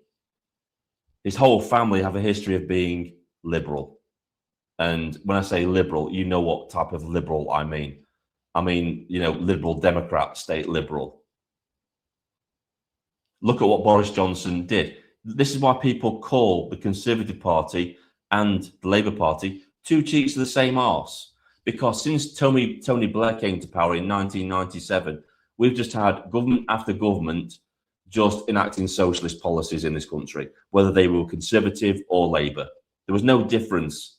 His whole family have a history of being liberal. And when I say liberal, you know what type of liberal I mean. I mean, you know, liberal Democrat, state liberal. Look at what Boris Johnson did. This is why people call the Conservative Party and the Labour Party two cheeks of the same arse. Because since Tony Blair came to power in 1997, we've just had government after government just enacting socialist policies in this country, whether they were Conservative or Labour. There was no difference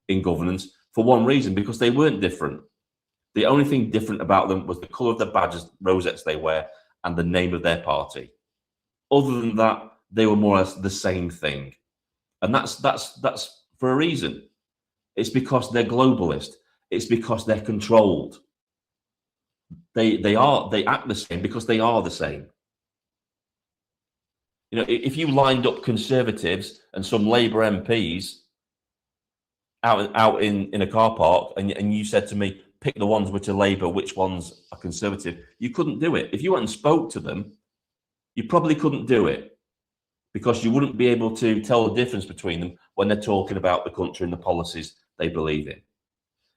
in governance for one reason, because they weren't different. The only thing different about them was the colour of the badges, rosettes they wear, and the name of their party. Other than that, they were more or less the same thing. And that's for a reason. It's because they're globalist. It's because they're controlled. They act the same because they are the same. You know, if you lined up Conservatives and some Labour MPs out in a car park and you said to me, pick the ones which are Labour, which ones are Conservative, you couldn't do it. If you went and spoke to them, you probably couldn't do it, because you wouldn't be able to tell the difference between them when they're talking about the country and the policies they believe in.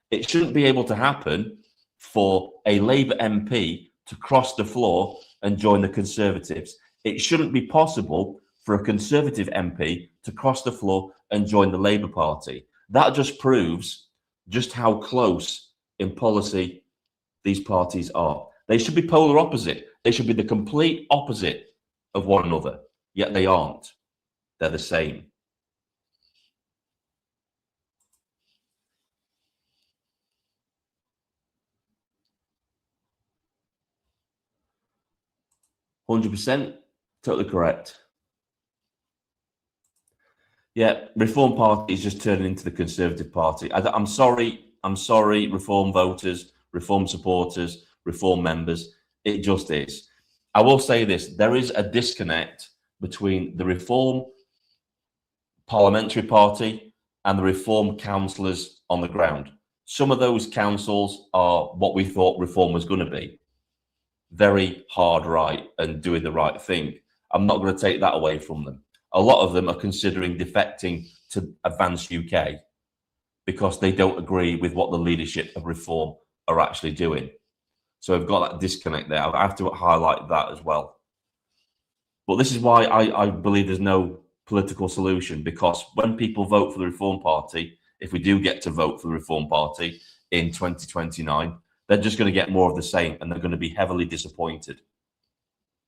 It shouldn't be able to happen for a Labour MP to cross the floor and join the Conservatives. It shouldn't be possible for a Conservative MP to cross the floor and join the Labour Party. That just proves just how close in policy these parties are. They should be polar opposite. They should be the complete opposite of one another, yet they aren't. They're the same. %, totally correct. Yeah, Reform Party is just turning into the Conservative Party. I'm sorry, Reform voters, Reform supporters, Reform members. It just is. I will say this, there is a disconnect between the Reform Parliamentary Party and the Reform councillors on the ground. Some of those councils are what we thought Reform was going to be. Very hard right and doing the right thing. I'm not going to take that away from them. A lot of them are considering defecting to Advance UK because they don't agree with what the leadership of Reform are actually doing. So I've got that disconnect there. I have to highlight that as well. But this is why I believe there's no political solution, because when people vote for the Reform Party, if we do get to vote for the Reform Party in 2029, they're just going to get more of the same, and they're going to be heavily disappointed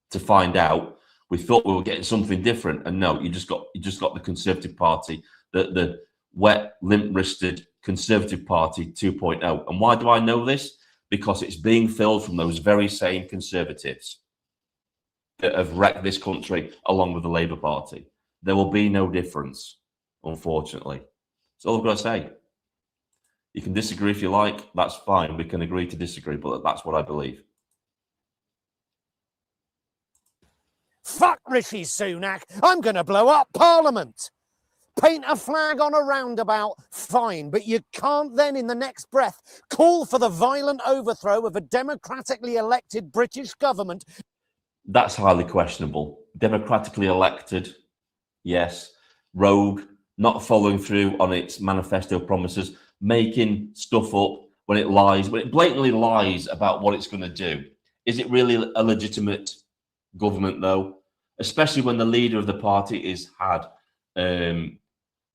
to find out we thought we were getting something different, and no, you just got the Conservative Party, the wet, limp-wristed Conservative Party 2.0. And why do I know this? Because it's being filled from those very same Conservatives that have wrecked this country along with the Labour Party. There will be no difference, unfortunately. That's all I've got to say. You can disagree if you like, that's fine. We can agree to disagree, but that's what I believe. Fuck Rishi Sunak, I'm going to blow up Parliament. Paint a flag on a roundabout, fine, but you can't then in the next breath call for the violent overthrow of a democratically elected British government. That's highly questionable. Democratically elected, yes. Rogue, not following through on its manifesto promises, making stuff up when it lies, when it blatantly lies about what it's going to do. Is it really a legitimate government, though? Especially when the leader of the party is had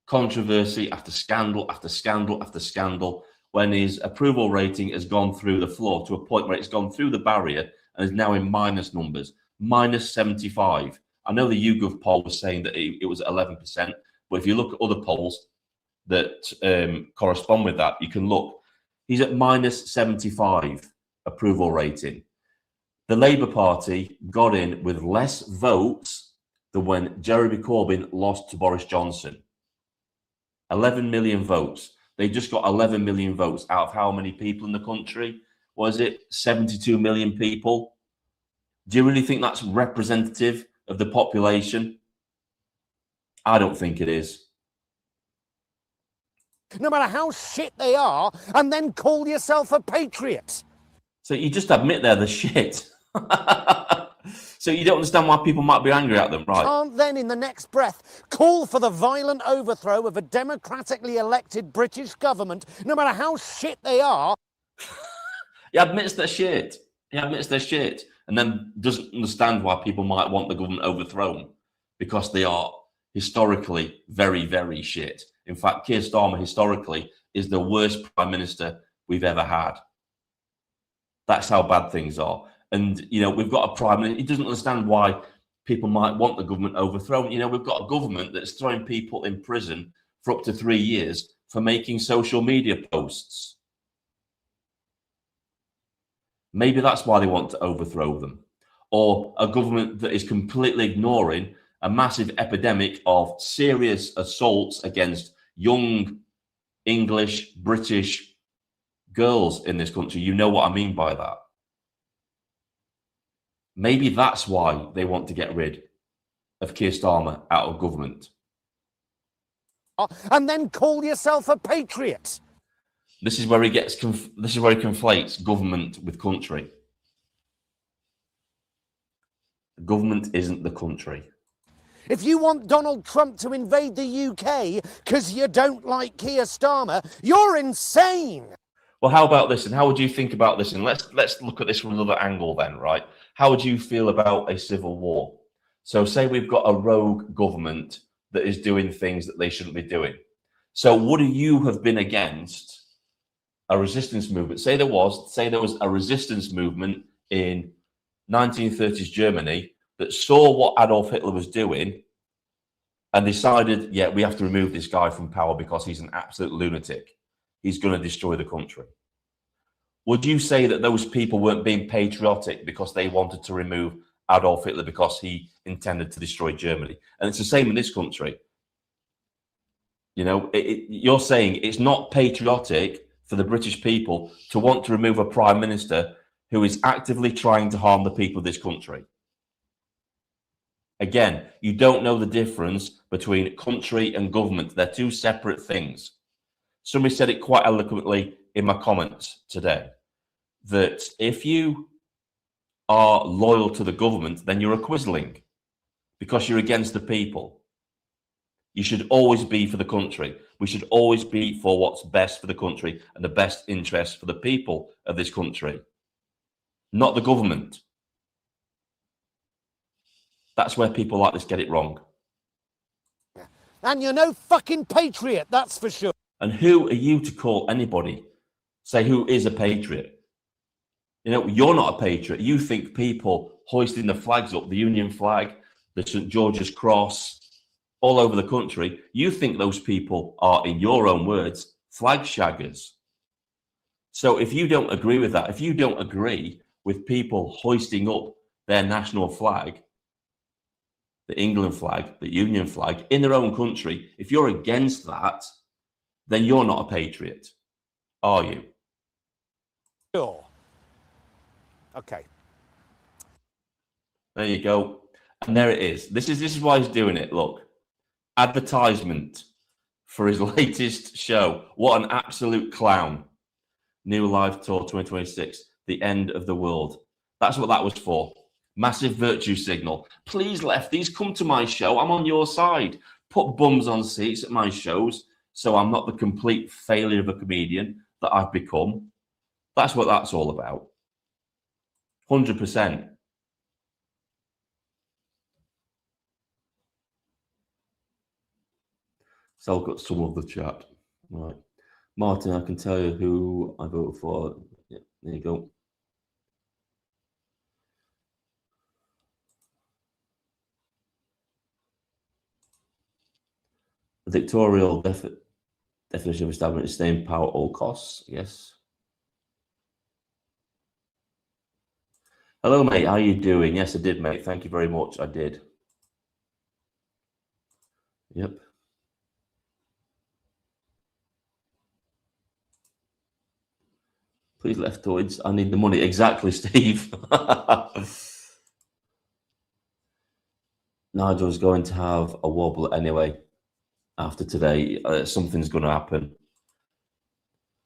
controversy after scandal after scandal after scandal, when his approval rating has gone through the floor to a point where it's gone through the barrier and is now in minus numbers, minus 75. I know the YouGov poll was saying that it was 11%, but if you look at other polls that correspond with that, you can look. He's at minus 75 approval rating. The Labour Party got in with less votes than when Jeremy Corbyn lost to Boris Johnson. 11 million votes. They just got 11 million votes out of how many people in the country? Was it 72 million people? Do you really think that's representative of the population? I don't think it is. No matter how shit they are, and then call yourself a patriot. So you just admit they're the shit. So you don't understand why people might be angry at them, right? Can't then in the next breath call for the violent overthrow of a democratically elected British government, no matter how shit they are. He admits they're shit. He admits they're shit, and then doesn't understand why people might want the government overthrown, because they are historically very, very shit. In fact, Keir Starmer historically is the worst prime minister we've ever had. That's how bad things are. And, you know, we've got a prime minister. He doesn't understand why people might want the government overthrown. You know, we've got a government that's throwing people in prison for up to 3 years for making social media posts. Maybe that's why they want to overthrow them. Or a government that is completely ignoring a massive epidemic of serious assaults against young English, British girls in this country. You know what I mean by that. Maybe that's why they want to get rid of Keir Starmer out of government. And then call yourself a patriot. This is where he gets. This is where he conflates government with country. Government isn't the country. If you want Donald Trump to invade the UK because you don't like Keir Starmer, you're insane. Well, how about this? And how would you think about this? And let's look at this from another angle then, right? How would you feel about a civil war? So say we've got a rogue government that is doing things that they shouldn't be doing. So would you have been against a resistance movement? Say there was a resistance movement in 1930s Germany that saw what Adolf Hitler was doing and decided, yeah, we have to remove this guy from power because he's an absolute lunatic. He's going to destroy the country. Would you say that those people weren't being patriotic because they wanted to remove Adolf Hitler because he intended to destroy Germany? And it's the same in this country. You know, you're saying it's not patriotic for the British people to want to remove a prime minister who is actively trying to harm the people of this country. Again, you don't know the difference between country and government. They're two separate things. Somebody said it quite eloquently in my comments today, that if you are loyal to the government, then you're a quisling because you're against the people. You should always be for the country. We should always be for what's best for the country and the best interest for the people of this country, not the government. That's where people like this get it wrong. And you're no fucking patriot, that's for sure. And who are you to call anybody, say who is a patriot? You know, you're not a patriot. You think people hoisting the flags up, the Union flag, the St. George's Cross, all over the country, you think those people are, in your own words, flag shaggers. So if you don't agree with that, if you don't agree with people hoisting up their national flag, the England flag, the Union flag, in their own country, if you're against that, then you're not a patriot, are you? Sure. Okay. There you go. And there it is. This is why he's doing it. Look, advertisement. for his latest show. What an absolute clown. New Live Tour 2026, the end of the world. That's what that was for. Massive virtue signal. Please, lefties, come to my show. I'm on your side. Put bums on seats at my shows so I'm not the complete failure of a comedian that I've become. That's what that's all about. 100%. So I've got some of the chat. Right. Martin, I can tell you who I voted for. Yeah, there you go. The dictatorial definition of establishment is staying in power at all costs. Yes. Hello, mate. How you doing? Yes, I did, mate. Thank you very much. I did. Yep. Please, leftoids. I need the money. Exactly, Steve. Nigel's going to have a wobble anyway. After today, something's going to happen.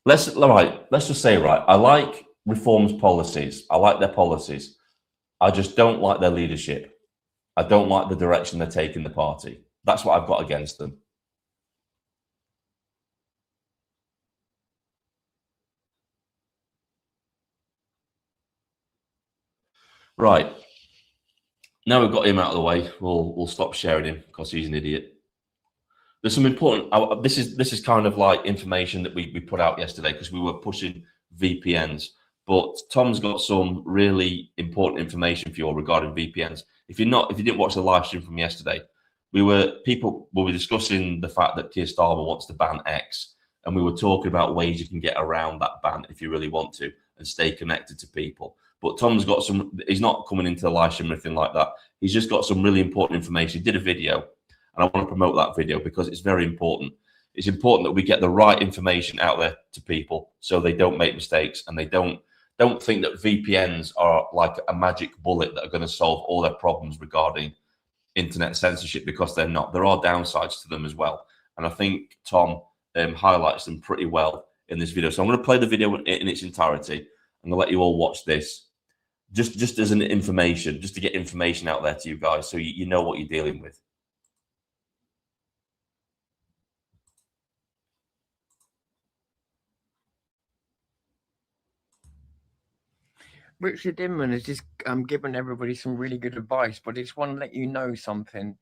Let's just say, right, I like Reform's policies. I like their policies. I just don't like their leadership. I don't like the direction they're taking the party. That's what I've got against them. Right. Now we've got him out of the way, we'll stop sharing him because he's an idiot. There's some important. This is kind of like information that we put out yesterday because we were pushing VPNs. But Tom's got some really important information for you all regarding VPNs. If you didn't watch the live stream from yesterday, people were discussing the fact that Keir Starmer wants to ban X, and we were talking about ways you can get around that ban if you really want to and stay connected to people. But Tom's got some. He's not coming into the live stream or anything like that. He's just got some really important information. He did a video. And I want to promote that video because it's very important. It's important that we get the right information out there to people so they don't make mistakes and they don't think that VPNs are like a magic bullet that are going to solve all their problems regarding internet censorship, because they're not. There are downsides to them as well. And I think Tom highlights them pretty well in this video. So I'm going to play the video in its entirety. I'm going to let you all watch this just as an information, just to get information out there to you guys so you know what you're dealing with. Richard Inman has just given everybody some really good advice, but I just want to let you know something.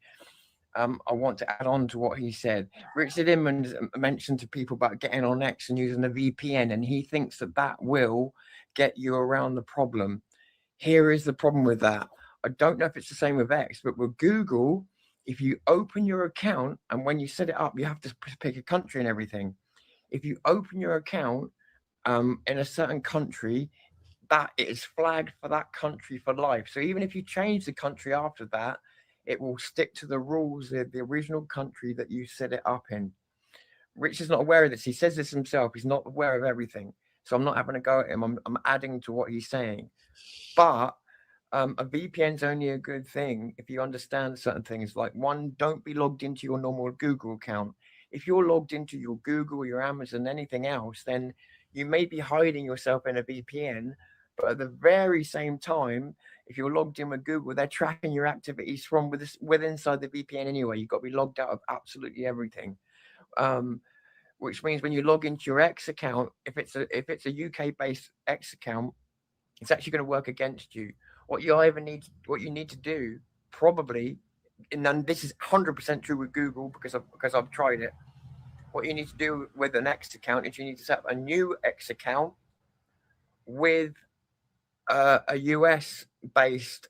I want to add on to what he said. Richard Inman mentioned to people about getting on X and using a VPN, and he thinks that will get you around the problem. Here is the problem with that. I don't know if it's the same with X, but with Google, if you open your account and when you set it up, you have to pick a country and everything. If you open your account in a certain country, that is flagged for that country for life. So even if you change the country after that, it will stick to the rules of the original country that you set it up in. Rich is not aware of this. He says this himself. He's not aware of everything. So I'm not having a go at him. I'm adding to what he's saying. But a VPN is only a good thing if you understand certain things. Like, one, don't be logged into your normal Google account. If you're logged into your Google, your Amazon, anything else, then you may be hiding yourself in a VPN. But at the very same time, if you're logged in with Google, they're tracking your activities from within inside the VPN anyway. You've got to be logged out of absolutely everything. Which means when you log into your X account, if it's a UK-based X account, it's actually going to work against you. What you need to do, probably, and then this is 100% true with Google because I've tried it. What you need to do with an X account is you need to set up a new X account with a US-based,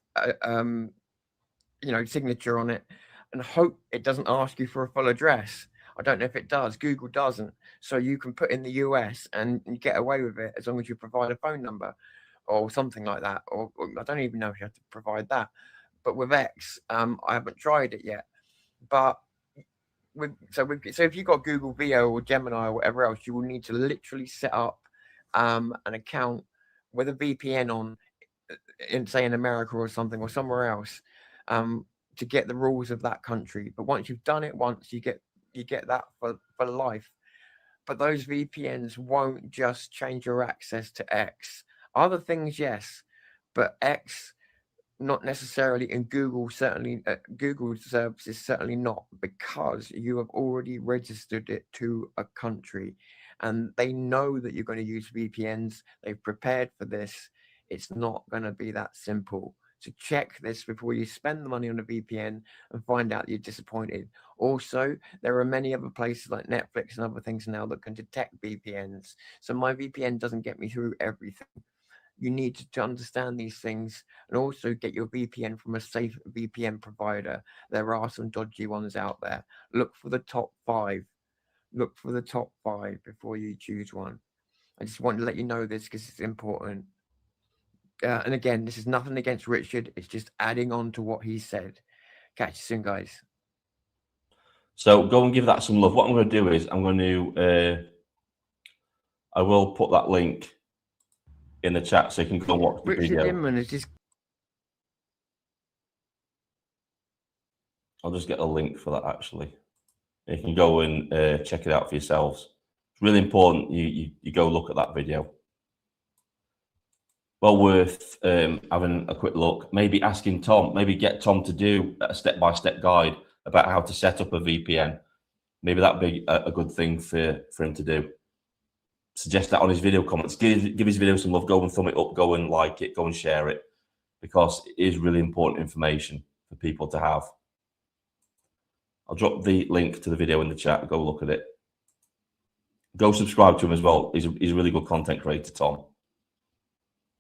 signature on it, and hope it doesn't ask you for a full address. I don't know if it does. Google doesn't. So you can put in the US and you get away with it as long as you provide a phone number or something like that. Or I don't even know if you have to provide that. But with X, I haven't tried it yet. But so if you've got Google VO or Gemini or whatever else, you will need to literally set up an account with a VPN on, say in America or something or somewhere else, to get the rules of that country. But once you've done it once, you get You get that for life. But those VPNs won't just change your access to X. Other things, yes, but X, not necessarily, and Google certainly, Google services certainly not, because you have already registered it to a country, and they know that you're going to use VPNs. They've prepared for this. It's not going to be that simple. So check this before you spend the money on a VPN and find out you're disappointed. Also, there are many other places like Netflix and other things now that can detect VPNs. So my VPN doesn't get me through everything. You need to understand these things, and also get your VPN from a safe VPN provider. There are some dodgy ones out there. Look for the top 5. Look for the top 5 before you choose one. I just want to let you know this because it's important. And again, this is nothing against Richard. It's just adding on to what he said. Catch you soon, guys. So go and give that some love. What I'm going to do is I'm going to, I will put that link in the chat so you can go and watch the Richard video. Inman is just. I'll just get a link for that actually. You can go and check it out for yourselves. It's really important you go look at that video. Well worth having a quick look. Maybe asking Tom, maybe get Tom to do a step-by-step guide about how to set up a VPN. Maybe that'd be a good thing for him to do. Suggest that on his video comments. Give his video some love. Go and thumb it up. Go and like it. Go and share it, because it is really important information for people to have. I'll drop the link to the video in the chat. Go look at it. Go subscribe to him as well. He's a really good content creator, Tom.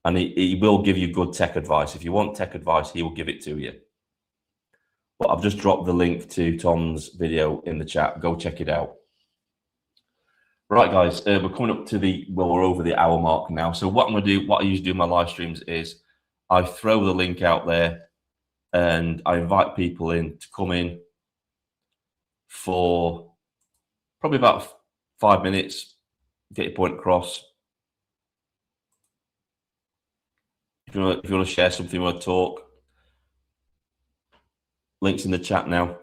And he will give you good tech advice. If you want tech advice, he will give it to you. But I've just dropped the link to Tom's video in the chat. Go check it out. Right, guys, we're coming up to we're over the hour mark now. So what I'm going to do, what I usually do in my live streams is I throw the link out there and I invite people in to come in for probably about 5 minutes, get your point across. If you want to share something, you want to talk, links in the chat now.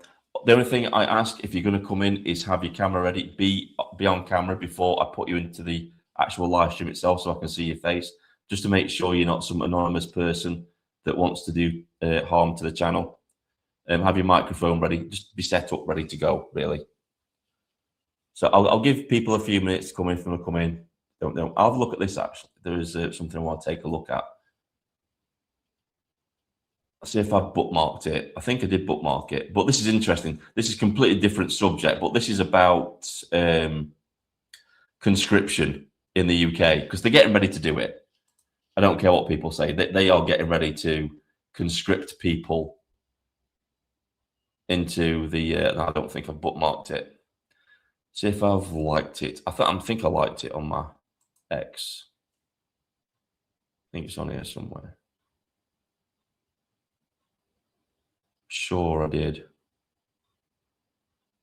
The only thing I ask if you're going to come in is have your camera ready. Be on camera before I put you into the actual live stream itself, so I can see your face, just to make sure you're not some anonymous person that wants to do harm to the channel. Have your microphone ready. Just be set up, ready to go, really. So I'll give people a few minutes to come in. If they want to come in, don't know. I'll have a look at this, actually. There is something I want to take a look at. See if I've bookmarked it. I think I did bookmark it, but this is interesting. This is a completely different subject, but this is about conscription in the UK, because they're getting ready to do it. I don't care what people say. They are getting ready to conscript people into the... no, I don't think I've bookmarked it. See if I've liked it. I think I liked it on my X. I think it's on here somewhere. Sure, I did.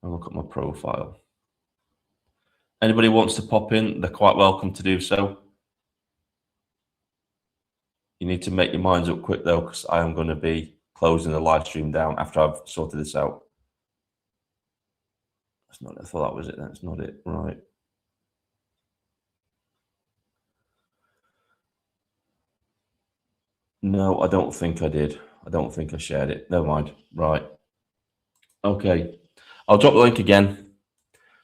I'll look at my profile. Anybody wants to pop in, they're quite welcome to do so. You need to make your minds up quick, though, because I am going to be closing the live stream down after I've sorted this out. That's not it. I thought that was it. That's not it. Right. No, I don't think I did. I don't think I shared it. Never mind. Right. Okay. I'll drop the link again.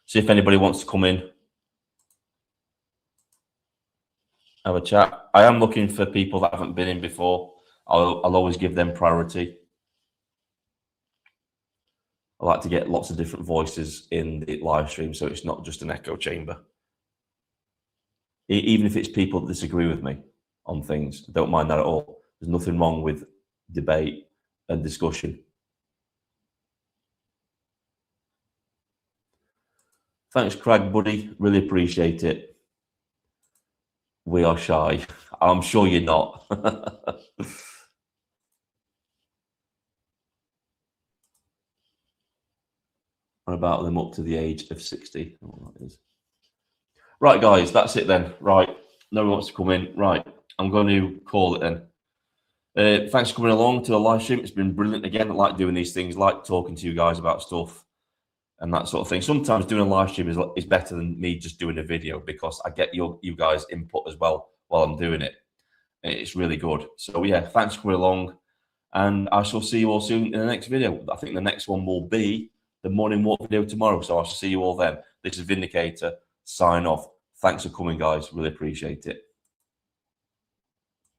See if anybody wants to come in. Have a chat. I am looking for people that haven't been in before. I'll always give them priority. I like to get lots of different voices in the live stream, so it's not just an echo chamber. Even if it's people that disagree with me on things, I don't mind that at all. There's nothing wrong with debate and discussion. Thanks, Craig, buddy. Really appreciate it. We are shy. I'm sure you're not. What about them up to the age of 60? Oh, that is. Right, guys, that's it then. Right, no one wants to come in. Right, I'm going to call it then. Thanks for coming along to the live stream. It's been brilliant again. I like doing these things, I like talking to you guys about stuff. and that sort of thing. Sometimes doing a live stream is better than me just doing a video, because I get you guys' input as well while I'm doing it. It's really good. So yeah, thanks for coming along, and I shall see you all soon in the next video. I think the next one will be the morning walk video tomorrow. So I shall see you all then. This is Vindicator, sign off. Thanks for coming, guys. Really appreciate it.